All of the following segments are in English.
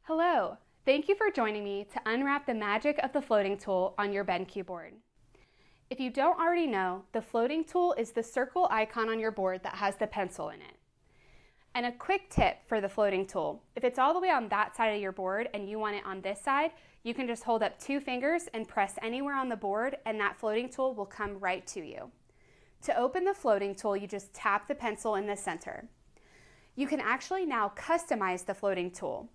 Hello! Thank you for joining me to unwrap the magic of the floating tool on your BenQ board. If you don't already know, the floating tool is the circle icon on your board that has the pencil in it. And a quick tip for the floating tool, if it's all the way on that side of your board and you want it on this side, you can just hold up 2 fingers and press anywhere on the board and that floating tool will come right to you. To open the floating tool, you just tap the pencil in the center. You can actually now customize the floating tool.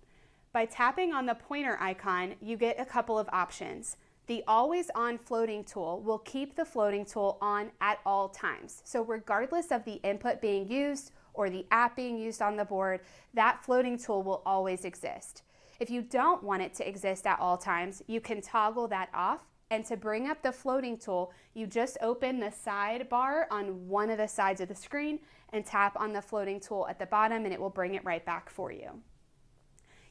By tapping on the pointer icon, you get a couple of options. The always on floating tool will keep the floating tool on at all times. So regardless of the input being used or the app being used on the board, that floating tool will always exist. If you don't want it to exist at all times, you can toggle that off. And to bring up the floating tool, you just open the sidebar on one of the sides of the screen and tap on the floating tool at the bottom and it will bring it right back for you.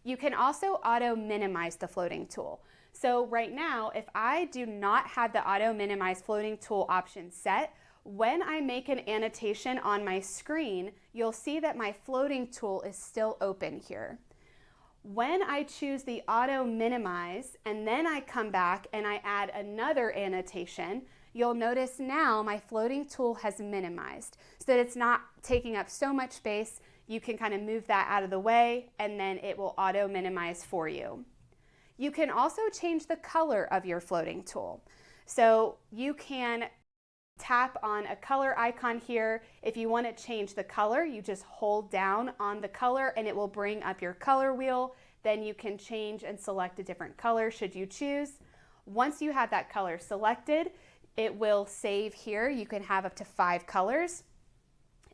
You can also auto minimize the floating tool. So right now, if I do not have the auto minimize floating tool option set, when I make an annotation on my screen, you'll see that my floating tool is still open here. When I choose the auto minimize and then I come back and I add another annotation, you'll notice now my floating tool has minimized so that it's not taking up so much space. You can kind of move that out of the way and then it will auto minimize for you. You can also change the color of your floating tool. So you can tap on a color icon here. If you want to change the color, you just hold down on the color and it will bring up your color wheel. Then you can change and select a different color should you choose. Once you have that color selected, it will save here. You can have up to 5 colors.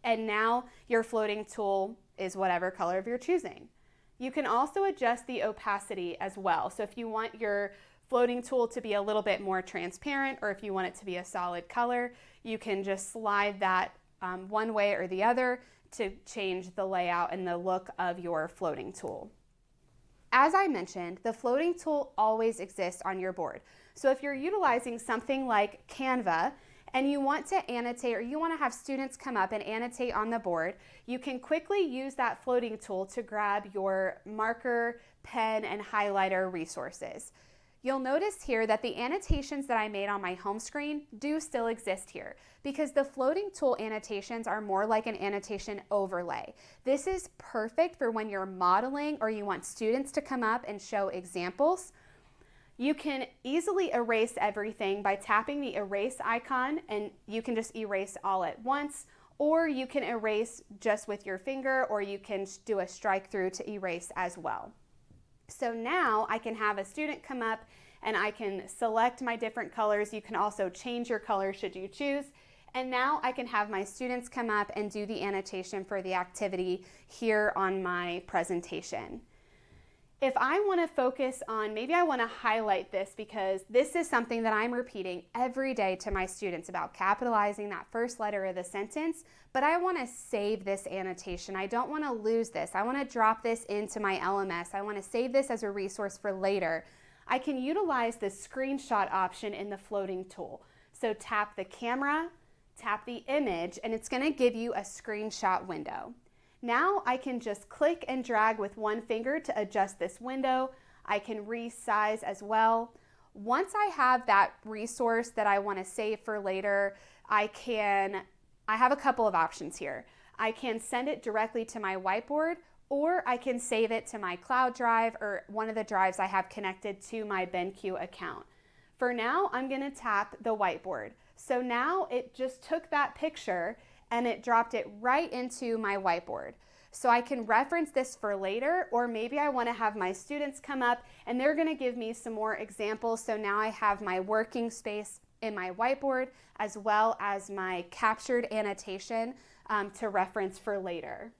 And now your floating tool is whatever color of your choosing. You can also adjust the opacity as well. So if you want your floating tool to be a little bit more transparent or if you want it to be a solid color, you can just slide that one way or the other to change the layout and the look of your floating tool. As I mentioned, the floating tool always exists on your board. So if you're utilizing something like Canva, and you want to annotate or you want to have students come up and annotate on the board, you can quickly use that floating tool to grab your marker, pen, and highlighter resources. You'll notice here that the annotations that I made on my home screen do still exist here because the floating tool annotations are more like an annotation overlay. This is perfect for when you're modeling or you want students to come up and show examples. You can easily erase everything by tapping the erase icon and you can just erase all at once, or you can erase just with your finger, or you can do a strike through to erase as well. So now I can have a student come up and I can select my different colors. You can also change your color should you choose. And now I can have my students come up and do the annotation for the activity here on my presentation. If I want to focus on, maybe I want to highlight this because this is something that I'm repeating every day to my students about capitalizing that first letter of the sentence, but I want to save this annotation. I don't want to lose this. I want to drop this into my LMS. I want to save this as a resource for later. I can utilize the screenshot option in the floating tool. So tap the camera, tap the image, and it's going to give you a screenshot window. Now I can just click and drag with one finger to adjust this window. I can resize as well. Once I have that resource that I want to save for later, I have a couple of options here. I can send it directly to my whiteboard, or I can save it to my cloud drive or one of the drives I have connected to my BenQ account. For now, I'm going to tap the whiteboard. So now it just took that picture and it dropped it right into my whiteboard. So I can reference this for later, or maybe I want to have my students come up and they're going to give me some more examples. So now I have my working space in my whiteboard as well as my captured annotation to reference for later.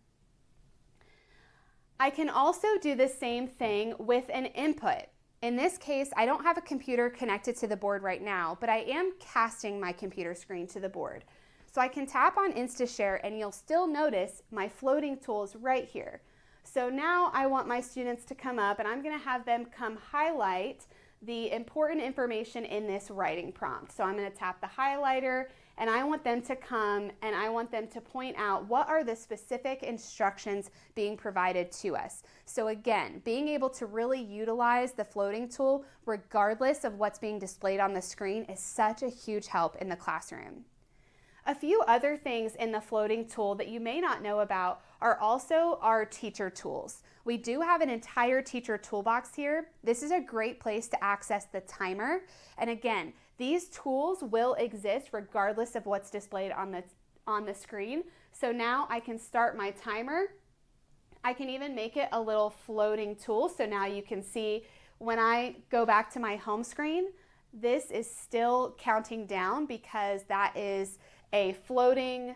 I can also do the same thing with an input. In this case, I don't have a computer connected to the board right now, but I am casting my computer screen to the board. So I can tap on InstaShare and you'll still notice my floating tool is right here. So now I want my students to come up and I'm going to have them come highlight the important information in this writing prompt. So I'm going to tap the highlighter and I want them to come and I want them to point out what are the specific instructions being provided to us. So again, being able to really utilize the floating tool regardless of what's being displayed on the screen is such a huge help in the classroom. A few other things in the floating tool that you may not know about are also our teacher tools. We do have an entire teacher toolbox here. This is a great place to access the timer. And again, these tools will exist regardless of what's displayed on the screen. So now I can start my timer. I can even make it a little floating tool. So now you can see when I go back to my home screen, this is still counting down because that is a floating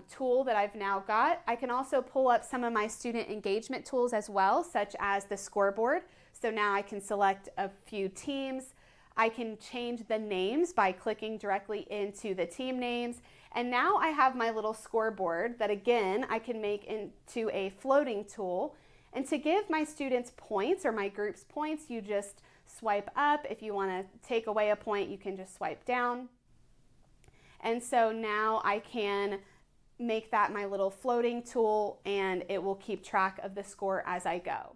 tool that I've now got. I can also pull up some of my student engagement tools as well, such as the scoreboard. So now I can select a few teams. I can change the names by clicking directly into the team names. And now I have my little scoreboard that again, I can make into a floating tool. And to give my students points or my groups points, you just swipe up. If you want to take away a point, you can just swipe down. And so now I can make that my little floating tool and it will keep track of the score as I go.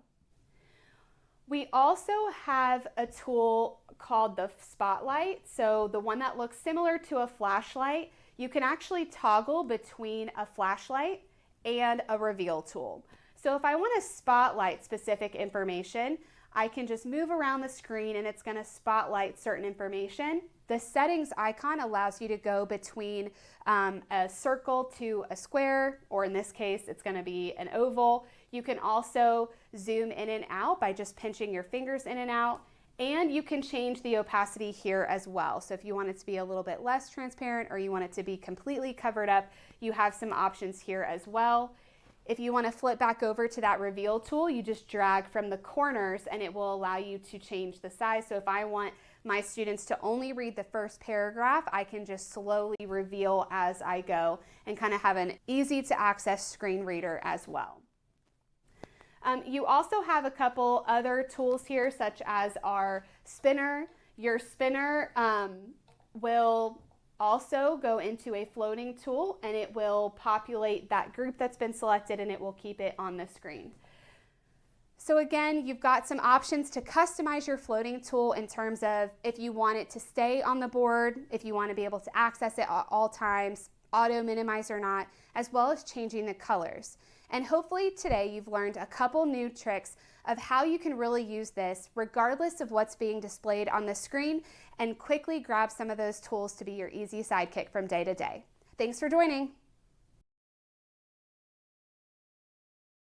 We also have a tool called the spotlight. So the one that looks similar to a flashlight, you can actually toggle between a flashlight and a reveal tool. So if I want to spotlight specific information, I can just move around the screen and it's going to spotlight certain information. The settings icon allows you to go between a circle to a square, or in this case, it's going to be an oval. You can also zoom in and out by just pinching your fingers in and out, and you can change the opacity here as well. So if you want it to be a little bit less transparent or you want it to be completely covered up, you have some options here as well. If you want to flip back over to that reveal tool, you just drag from the corners and it will allow you to change the size. So if I want my students to only read the first paragraph, I can just slowly reveal as I go and kind of have an easy to access screen reader as well. You also have a couple other tools here, such as our spinner. Your spinner will also go into a floating tool and it will populate that group that's been selected and it will keep it on the screen. So again, you've got some options to customize your floating tool in terms of if you want it to stay on the board, if you want to be able to access it at all times, auto minimize or not, as well as changing the colors. And hopefully today you've learned a couple new tricks of how you can really use this regardless of what's being displayed on the screen and quickly grab some of those tools to be your easy sidekick from day to day. Thanks for joining.